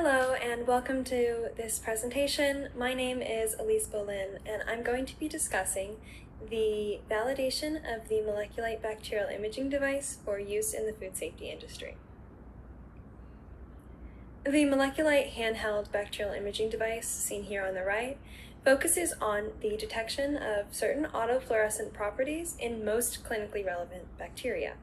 Hello and welcome to this presentation. My name is Elise Bolin and I'm going to be discussing the validation of the MolecuLight bacterial imaging device for use in the food safety industry. The MolecuLight handheld bacterial imaging device, seen here on the right, focuses on the detection of certain autofluorescent properties in most clinically relevant bacteria.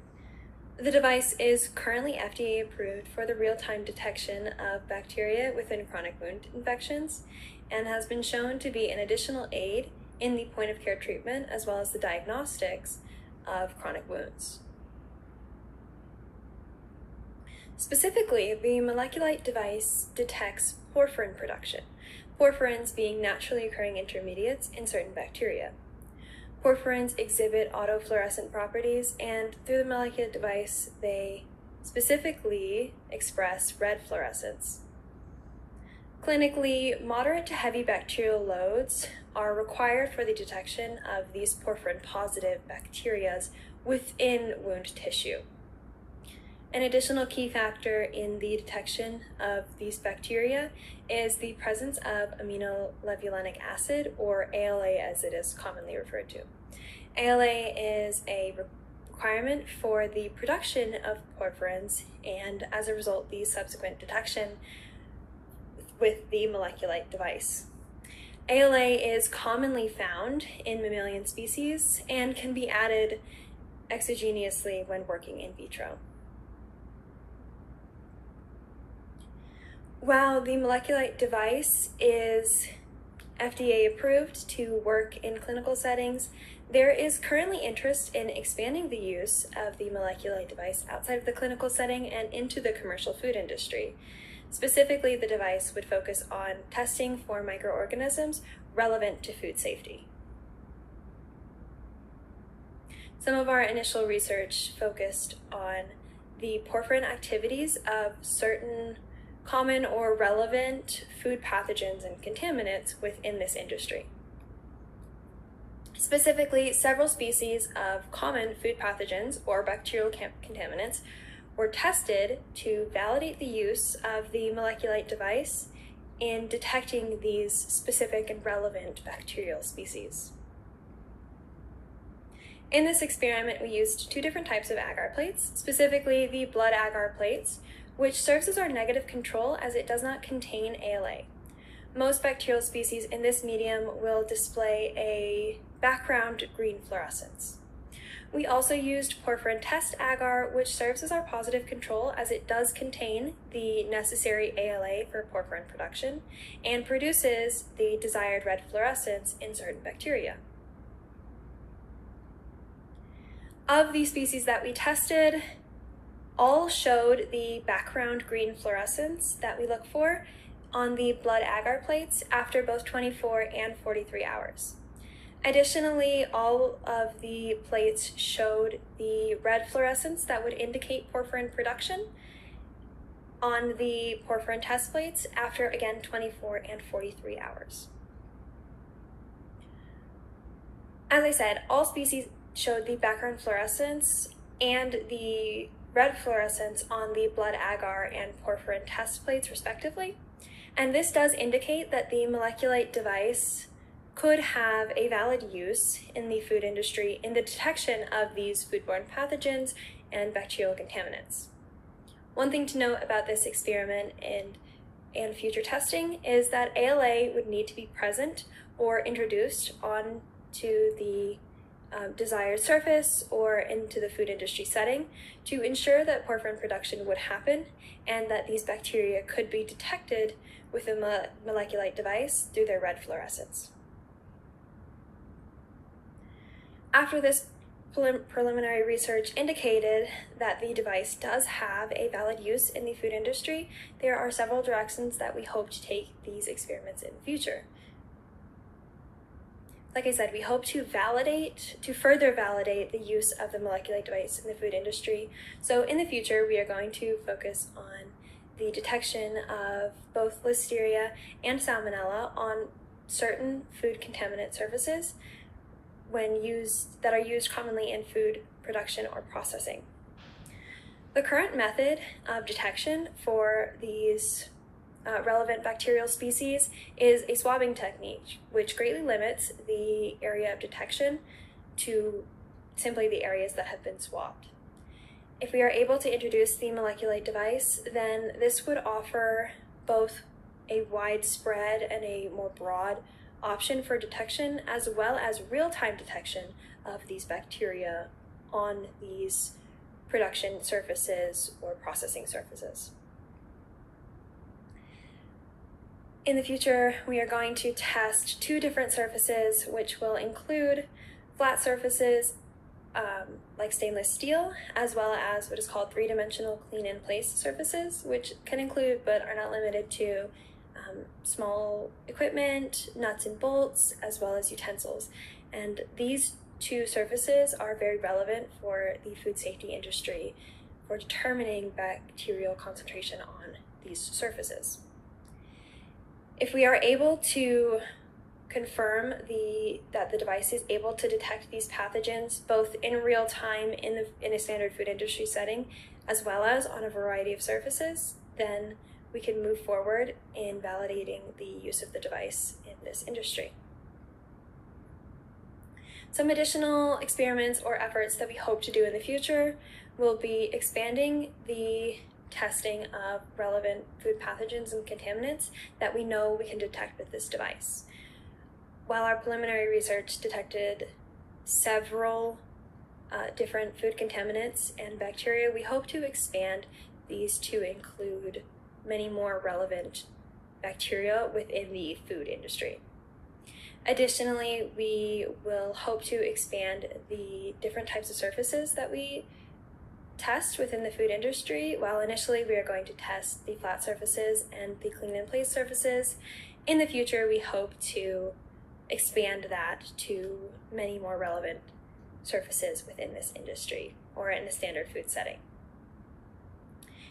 The device is currently FDA approved for the real-time detection of bacteria within chronic wound infections and has been shown to be an additional aid in the point-of-care treatment as well as the diagnostics of chronic wounds. Specifically, the MolecuLight device detects porphyrin production, porphyrins being naturally occurring intermediates in certain bacteria. Porphyrins exhibit autofluorescent properties, and through the MolecuLight device, they specifically express red fluorescence. Clinically, moderate to heavy bacterial loads are required for the detection of these porphyrin-positive bacteria within wound tissue. An additional key factor in the detection of these bacteria is the presence of aminolevulinic acid, or ALA as it is commonly referred to. ALA is a requirement for the production of porphyrins and, as a result, the subsequent detection with the MolecuLight device. ALA is commonly found in mammalian species and can be added exogenously when working in vitro. While the MolecuLight device is FDA approved to work in clinical settings, there is currently interest in expanding the use of the MolecuLight device outside of the clinical setting and into the commercial food industry. Specifically, the device would focus on testing for microorganisms relevant to food safety. Some of our initial research focused on the porphyrin activities of certain common or relevant food pathogens and contaminants within this industry. Specifically, several species of common food pathogens or bacterial contaminants were tested to validate the use of the MolecuLight device in detecting these specific and relevant bacterial species. In this experiment, we used two different types of agar plates, specifically the blood agar plates, which serves as our negative control as it does not contain ALA. Most bacterial species in this medium will display a background green fluorescence. We also used porphyrin test agar, which serves as our positive control as it does contain the necessary ALA for porphyrin production and produces the desired red fluorescence in certain bacteria. Of the species that we tested, all showed the background green fluorescence that we look for on the blood agar plates after both 24 and 43 hours. Additionally, all of the plates showed the red fluorescence that would indicate porphyrin production on the porphyrin test plates after, again, 24 and 43 hours. As I said, all species showed the background fluorescence and the red fluorescence on the blood agar and porphyrin test plates respectively, and this does indicate that the MolecuLight device could have a valid use in the food industry in the detection of these foodborne pathogens and bacterial contaminants. One thing to note about this experiment and future testing is that ALA would need to be present or introduced onto the desired surface or into the food industry setting to ensure that porphyrin production would happen and that these bacteria could be detected with a MolecuLight device through their red fluorescence. After this preliminary research indicated that the device does have a valid use in the food industry, there are several directions that we hope to take these experiments in the future. Like I said, we hope to further validate the use of the MolecuLight device in the food industry. So in the future, we are going to focus on the detection of both Listeria and Salmonella on certain food contaminant surfaces that are used commonly in food production or processing. The current method of detection for these relevant bacterial species is a swabbing technique, which greatly limits the area of detection to simply the areas that have been swabbed. If we are able to introduce the MolecuLight device, then this would offer both a widespread and a more broad option for detection, as well as real-time detection of these bacteria on these production surfaces or processing surfaces. In the future, we are going to test 2 different surfaces, which will include flat surfaces like stainless steel, as well as what is called 3-dimensional clean-in-place surfaces, which can include but are not limited to small equipment, nuts and bolts, as well as utensils. And these 2 surfaces are very relevant for the food safety industry for determining bacterial concentration on these surfaces. If we are able to confirm that the device is able to detect these pathogens both in real time in a standard food industry setting, as well as on a variety of surfaces, then we can move forward in validating the use of the device in this industry. Some additional experiments or efforts that we hope to do in the future will be expanding the testing of relevant food pathogens and contaminants that we know we can detect with this device. While our preliminary research detected several different food contaminants and bacteria, we hope to expand these to include many more relevant bacteria within the food industry. Additionally, we will hope to expand the different types of surfaces that we test within the food industry. While initially we are going to test the flat surfaces and the clean-in-place surfaces, in the future we hope to expand that to many more relevant surfaces within this industry or in a standard food setting.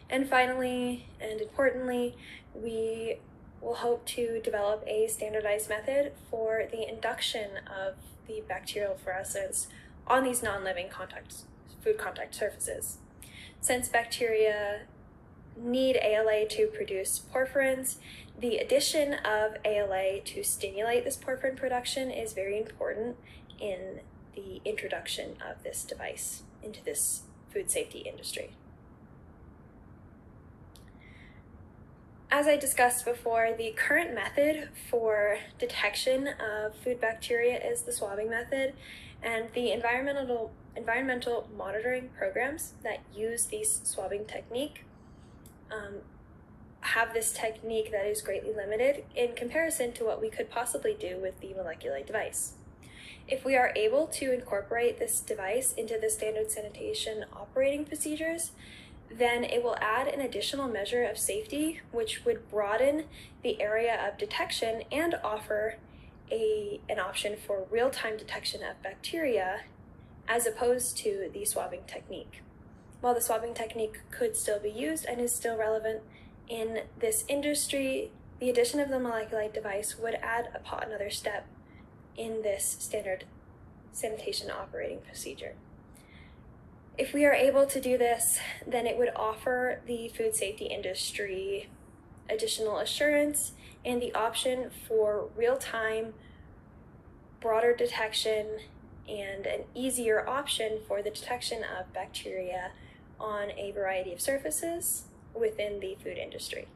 And finally, and importantly, we will hope to develop a standardized method for the induction of the bacterial fluorescence on these non-living food contact surfaces. Since bacteria need ALA to produce porphyrins, the addition of ALA to stimulate this porphyrin production is very important in the introduction of this device into this food safety industry. As I discussed before, the current method for detection of food bacteria is the swabbing method, and the environmental monitoring programs that use this swabbing technique have this technique that is greatly limited in comparison to what we could possibly do with the MolecuLight device. If we are able to incorporate this device into the standard sanitation operating procedures, then it will add an additional measure of safety, which would broaden the area of detection and offer an option for real-time detection of bacteria as opposed to the swabbing technique. While the swabbing technique could still be used and is still relevant in this industry, the addition of the MolecuLight device would add another step in this standard sanitation operating procedure. If we are able to do this, then it would offer the food safety industry additional assurance and the option for real-time, broader detection and an easier option for the detection of bacteria on a variety of surfaces within the food industry.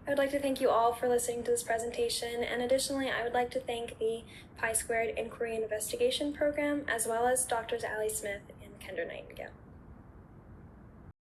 I would like to thank you all for listening to this presentation, and additionally, I would like to thank the Pi Squared Inquiry and Investigation Program, as well as Drs. Allie Smith and Kendra Nightingale.